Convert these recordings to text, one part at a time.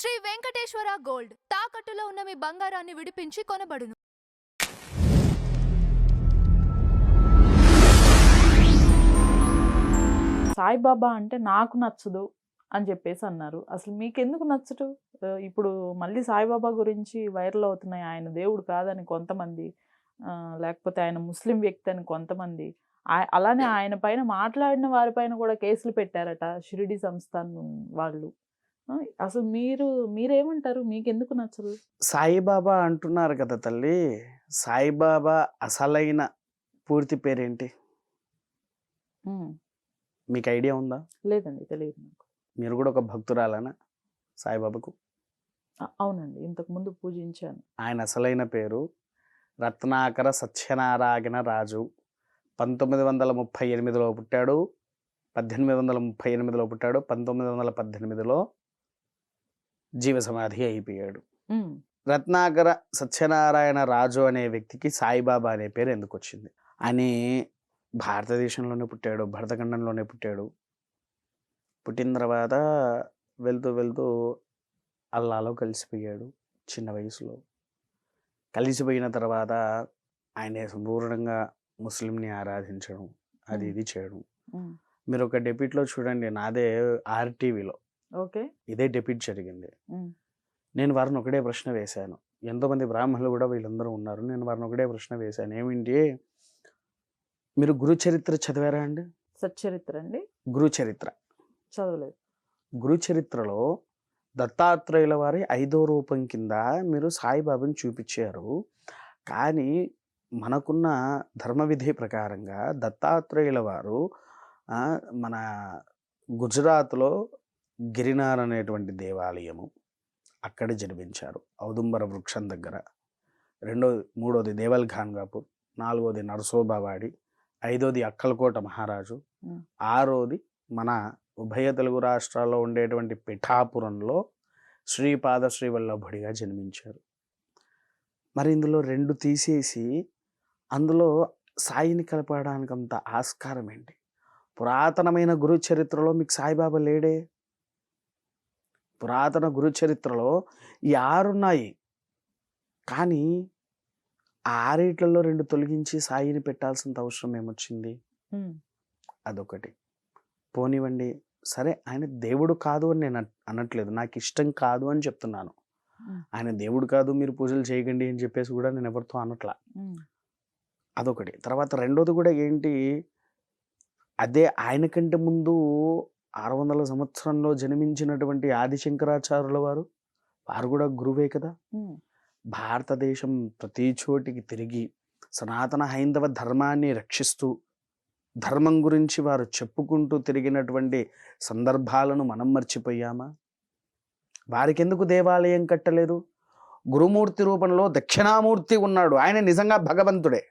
Shri Venkateswara gold తాకట్టులో ఉన్న మీ బంగారాన్ని విడిపించి కొనబడును. సాయిబాబా అంటే నాకు నచ్చదు అని చెప్పేసి అన్నారు. అసలు మీకెందుకు నచ్చదు? ఇప్పుడు మళ్ళీ సాయిబాబా గురించి వైరల్ అవుతున్నాయి. ఆయన దేవుడు కాదని కొంతమంది, లేకపోతే ఆయన ముస్లిం వ్యక్తి అని కొంతమంది, అలానే ఆయన పైన మాట్లాడిన వారిపైన కూడా కేసులు పెట్టారట షిరిడి సంస్థాన్ వాళ్ళు. అసలు మీరేమంటారు? మీకెందుకు నచ్చదు? సాయిబాబా అంటున్నారు కదా తల్లి. సాయిబాబా అసలైన పూర్తి పేరేంటి? మీకు ఐడియా ఉందా? లేదండి, తెలియదు నాకు. మీరు కూడా ఒక భక్తురాలనా సాయిబాబాకు? అవునండి, ఇంతకు ముందు పూజించాను. ఆయన అసలైన పేరు రత్నాకర సత్యనారాయణ రాజు. 1938లో పుట్టాడు, 1838లో పుట్టాడు, 1918లో జీవ సమాధి అయిపోయాడు. రత్నాకర సత్యనారాయణ రాజు అనే వ్యక్తికి సాయిబాబా అనే పేరు ఎందుకు వచ్చింది? అని భారతదేశంలోనే పుట్టాడు, భరతఖండంలోనే పుట్టాడు. పుట్టిన తర్వాత వెళ్తూ వెళ్తూ అల్లాలో కలిసిపోయాడు చిన్న వయసులో. కలిసిపోయిన తర్వాత ఆయన సంపూర్ణంగా ముస్లింని ఆరాధించడం, అది ఇది చేయడం. మీరు ఒక డెపిట్లో చూడండి, నాదే ఆర్టీవీలో ఓకే, ఇదే డెపిట్ జరిగింది. నేను వారిని ఒకటే ప్రశ్న వేశాను. ఎంతోమంది బ్రాహ్మణులు కూడా వీళ్ళందరూ ఉన్నారు. నేను వారిని ఒకటే ప్రశ్న వేశాను, ఏమిటి మీరు గురుచరిత్ర చదివారా అండి? సచ్చరిత్ర అండి? గురుచరిత్ర చదవలేదు. గురుచరిత్రలో దత్తాత్రేయుల వారి 5వ రూపం కింద మీరు సాయిబాబాని చూపించారు. కానీ మనకున్న ధర్మ విధి ప్రకారంగా దత్తాత్రేయుల వారు మన గుజరాత్లో గిరినార్ అనేటువంటి దేవాలయము అక్కడ జన్మించారు, ఔదుంబర వృక్షం దగ్గర. మూడోది దేవల్ ఖాన్గాపూర్, 4వది నరసోబావాడి, 5వది అక్కలకోట మహారాజు, 6వది మన ఉభయ తెలుగు రాష్ట్రాల్లో ఉండేటువంటి పిఠాపురంలో శ్రీపాద శ్రీవల్లభుడిగా జన్మించారు. మరి ఇందులో 2 తీసేసి అందులో సాయిని కలపడానికి అంత ఆస్కారం ఏంటి? పురాతనమైన గురు చరిత్రలో మీకు సాయిబాబా లేడే. పురాతన గురు చరిత్రలో ఈ 6 ఉన్నాయి, కానీ 6ట్లో 2 తొలగించి సాయిని పెట్టాల్సిన అవసరం ఏమొచ్చింది? అదొకటి. పోనివ్వండి, సరే ఆయన దేవుడు కాదు అని నేను అనట్లేదు, నాకు ఇష్టం కాదు అని చెప్తున్నాను. ఆయన దేవుడు కాదు, మీరు పూజలు చేయకండి అని చెప్పేసి కూడా నేను ఎవరితో అనట్లా. అదొకటి. తర్వాత రెండోది కూడా ఏంటి, అదే ఆయన కంటే ముందు 600 సంవత్సరంలో జన్మించినటువంటి ఆదిశంకరాచార్యుల వారు కూడా గురువే కదా. భారతదేశం ప్రతి చోటికి తిరిగి సనాతన హైందవ ధర్మాన్ని రక్షిస్తూ ధర్మం గురించి వారు చెప్పుకుంటూ తిరిగినటువంటి సందర్భాలను మనం మర్చిపోయామా? వారికి ఎందుకు దేవాలయం కట్టలేదు? గురుమూర్తి రూపంలో దక్షిణామూర్తి ఉన్నాడు, ఆయన నిజంగా భగవంతుడే,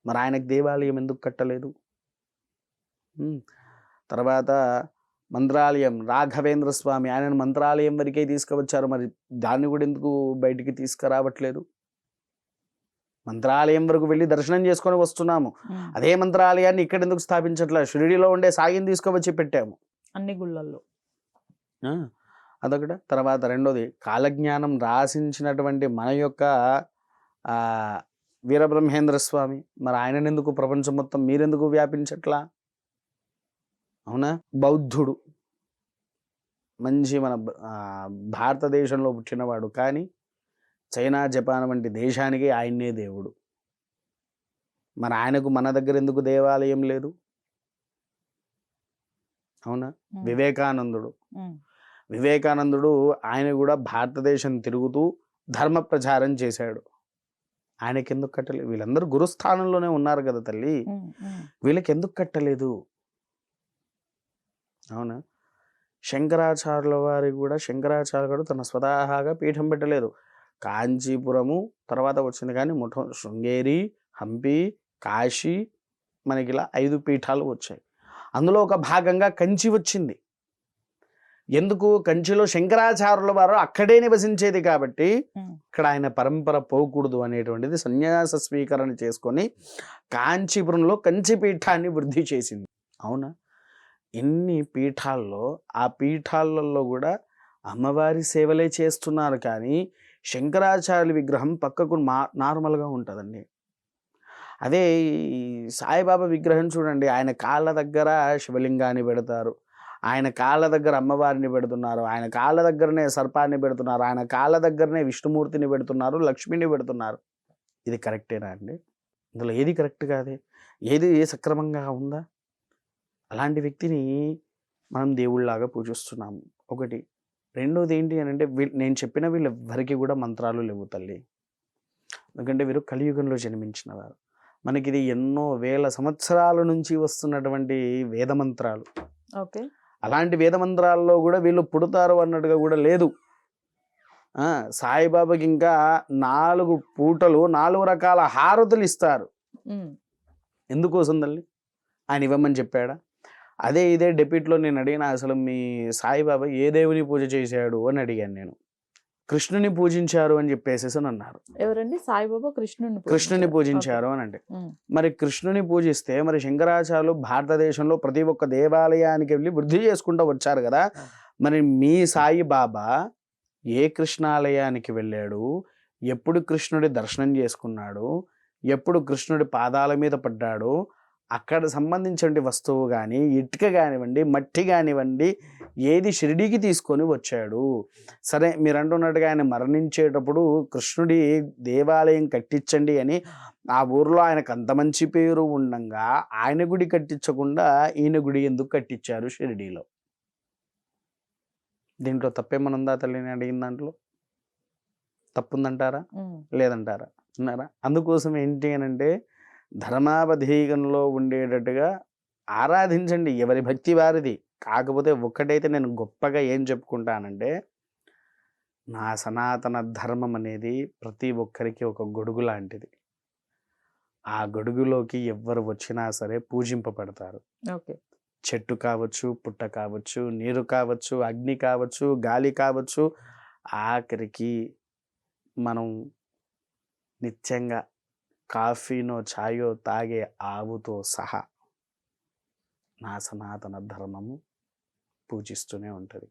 మరి ఆయనకు దేవాలయం ఎందుకు కట్టలేదు? తర్వాత మంత్రాలయం, రాఘవేంద్ర స్వామి, ఆయనను మంత్రాలయం వరకే తీసుకువచ్చారు, మరి దాన్ని కూడా ఎందుకు బయటికి తీసుకురావట్లేదు? మంత్రాలయం వరకు వెళ్ళి దర్శనం చేసుకొని వస్తున్నాము, అదే మంత్రాలయాన్ని ఇక్కడ ఎందుకు స్థాపించట్లేదు? షిరిడిలో ఉండే సాయిని తీసుకువచ్చి పెట్టాము అన్ని గుళ్ళల్లో. అదొకటి. తర్వాత రెండోది, కాలజ్ఞానం రాసించినటువంటి మన యొక్క వీరబ్రహ్మేంద్ర స్వామి, మరి ఆయనను ఎందుకు ప్రపంచం మొత్తం మీరెందుకు వ్యాపించట్లా? అవునా? బౌద్ధుడు మంచి మన భారతదేశంలో పుట్టినవాడు, కానీ చైనా జపాన్ వంటి దేశానికి ఆయన్నే దేవుడు, మరి ఆయనకు మన దగ్గర ఎందుకు దేవాలయం లేదు? అవునా? వివేకానందుడు ఆయన కూడా భారతదేశం తిరుగుతూ ధర్మ ప్రచారం చేశాడు, ఆయనకి ఎందుకు కట్టలేదు? వీళ్ళందరూ గురుస్థానంలోనే ఉన్నారు కదా తల్లి, వీళ్ళకి ఎందుకు కట్టలేదు? అవునా? శంకరాచార్యుల వారికి కూడా శంకరాచార్యుడు తన స్వతహాగా పీఠం పెట్టలేదు. కాంచీపురము తర్వాత వచ్చింది, కానీ మొత్తం శృంగేరి, హంపి, కాశీ, మనకి ఇలా 5 పీఠాలు వచ్చాయి. అందులో ఒక భాగంగా కంచి వచ్చింది. ఎందుకు? కంచిలో శంకరాచార్యుల వారు అక్కడే నివసించేది కాబట్టి ఇక్కడ ఆయన పరంపర పోకూడదు అనేటువంటిది సన్యాస స్వీకరణ చేసుకొని కాంచీపురంలో కంచి పీఠాన్ని వృద్ధి చేసింది. అవునా? ఎన్ని పీఠాల్లో, ఆ పీఠాలలో కూడా అమ్మవారి సేవలే చేస్తున్నారు కానీ శంకరాచార్యుల విగ్రహం పక్కకు నార్మల్గా ఉంటుందండి. అదే ఈ సాయిబాబా విగ్రహం చూడండి, ఆయన కాళ్ళ దగ్గర శివలింగాన్ని పెడతారు, ఆయన కాళ్ళ దగ్గర అమ్మవారిని పెడుతున్నారు, ఆయన కాళ్ళ దగ్గరనే సర్పాన్ని పెడుతున్నారు, ఆయన కాళ్ళ దగ్గరనే విష్ణుమూర్తిని పెడుతున్నారు, లక్ష్మిని పెడుతున్నారు. ఇది కరెక్టేనా అండి? ఇందులో ఏది కరెక్ట్ కాదే, ఏది సక్రమంగా ఉందా? అలాంటి వ్యక్తిని మనం దేవుళ్ళలాగా పూజిస్తున్నాము ఒకటి. రెండోది ఏంటి అని అంటే, నేను చెప్పిన వీళ్ళెవ్వరికి కూడా మంత్రాలు లేవు తల్లి. ఎందుకంటే వీరు కలియుగంలో జన్మించిన వారు. మనకి ఇది ఎన్నో వేల సంవత్సరాల నుంచి వస్తున్నటువంటి వేదమంత్రాలు. ఓకే. అలాంటి వేదమంత్రాల్లో కూడా వీళ్ళు పుడతారు అన్నట్టుగా కూడా లేదు. సాయిబాబాకి ఇంకా 4 పూటలు 4 రకాల హారతులు ఇస్తారు. ఎందుకోసం తల్లి? ఆయన ఇవ్వమని చెప్పాడా? అదే ఇదే డెపిట్లో నేను అడిగిన, అసలు మీ సాయిబాబా ఏ దేవుని పూజ చేశాడు అని అడిగాను నేను. కృష్ణుని పూజించారు అని చెప్పేసి అన్నారు. ఎవరండి? సాయిబాబా కృష్ణుని పూజించారు అని అంటే, మరి కృష్ణుని పూజిస్తే మరి శంకరాచార్యులు భారతదేశంలో ప్రతి ఒక్క దేవాలయానికి వెళ్ళి వృద్ధి చేసుకుంటూ వచ్చారు కదా. మరి మీ సాయిబాబా ఏ కృష్ణాలయానికి వెళ్ళాడు, ఎప్పుడు కృష్ణుడి దర్శనం చేసుకున్నాడు, ఎప్పుడు కృష్ణుడి పాదాల మీద పడ్డాడు, అక్కడ సంబంధించిన వస్తువు కానీ, ఇటుక కానివ్వండి, మట్టి కానివ్వండి, ఏది షిరిడీకి తీసుకొని వచ్చాడు? సరే, మీరు అంటున్నట్టుగా ఆయన మరణించేటప్పుడు కృష్ణుడి దేవాలయం కట్టించండి అని ఆ ఊర్లో ఆయనకు అంత మంచి పేరు ఉండంగా ఆయన గుడి కట్టించకుండా ఈయన గుడి ఎందుకు కట్టించారు షిరిడీలో? దీంట్లో తప్పేమనుందా తల్లిని అడిగిన దాంట్లో? తప్పుందంటారా? లేదంటారా? అన్నారా? అందుకోసం ఏంటి అని అంటే, ధర్మావధీగంలో ఉండేటట్టుగా ఆరాధించండి, ఎవరి భక్తి వారిది. కాకపోతే ఒక్కటైతే నేను గొప్పగా ఏం చెప్పుకుంటానంటే, నా సనాతన ధర్మం అనేది ప్రతి ఒక్కరికి ఒక గొడుగు లాంటిది. ఆ గొడుగులోకి ఎవ్వరు వచ్చినా సరే పూజింపబడతారు. ఓకే. చెట్టు కావచ్చు, పుట్ట కావచ్చు, నీరు కావచ్చు, అగ్ని కావచ్చు, గాలి కావచ్చు, ఆఖరికి మనం నిత్యంగా కాఫీనో ఛాయో తాగే ఆవుతో సహా నా సనాతన ధర్మము పూజిస్తూనే ఉంటుంది.